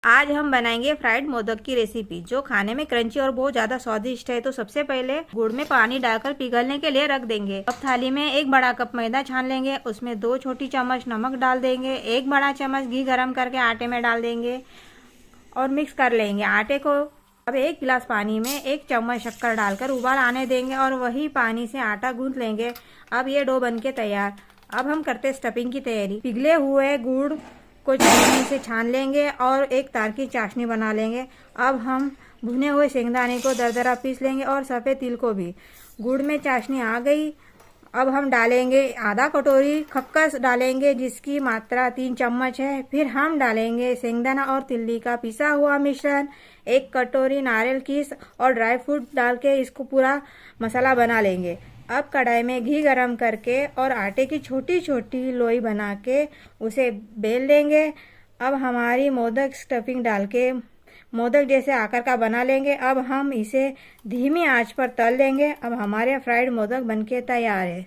आज हम बनाएंगे फ्राइड मोदक की रेसिपी जो खाने में क्रंची और बहुत ज्यादा स्वादिष्ट है। तो सबसे पहले गुड़ में पानी डालकर पिघलने के लिए रख देंगे। अब थाली में 1 बड़ा कप मैदा छान लेंगे, उसमें 2 छोटी चम्मच नमक डाल देंगे, 1 बड़ा चम्मच घी गरम करके आटे में डाल देंगे और मिक्स कर लेंगे आटे को। अब 1 गिलास पानी में 1 चम्मच शक्कर डालकर उबाल आने देंगे और वही पानी से आटा गूंथ लेंगे। अब ये डो बनके तैयार। अब हम करते स्टफिंग की तैयारी। पिघले हुए गुड़ को छन्नी से छान लेंगे और एक तार की चाशनी बना लेंगे। अब हम भुने हुए शेंगदाने को दरदरा पीस लेंगे और सफ़ेद तिल को भी। गुड़ में चाशनी आ गई। अब हम डालेंगे आधा कटोरी खक्कस डालेंगे जिसकी मात्रा 3 चम्मच है। फिर हम डालेंगे शेंगदाना और तिल्ली का पिसा हुआ मिश्रण, 1 कटोरी नारियल कीस और ड्राई फ्रूट डाल के इसको पूरा मसाला बना लेंगे। अब कढ़ाई में घी गरम करके और आटे की छोटी छोटी लोई बना के उसे बेल लेंगे। अब हमारी मोदक स्टफिंग डाल के मोदक जैसे आकार का बना लेंगे। अब हम इसे धीमी आंच पर तल देंगे। अब हमारे फ्राइड मोदक बनके तैयार है।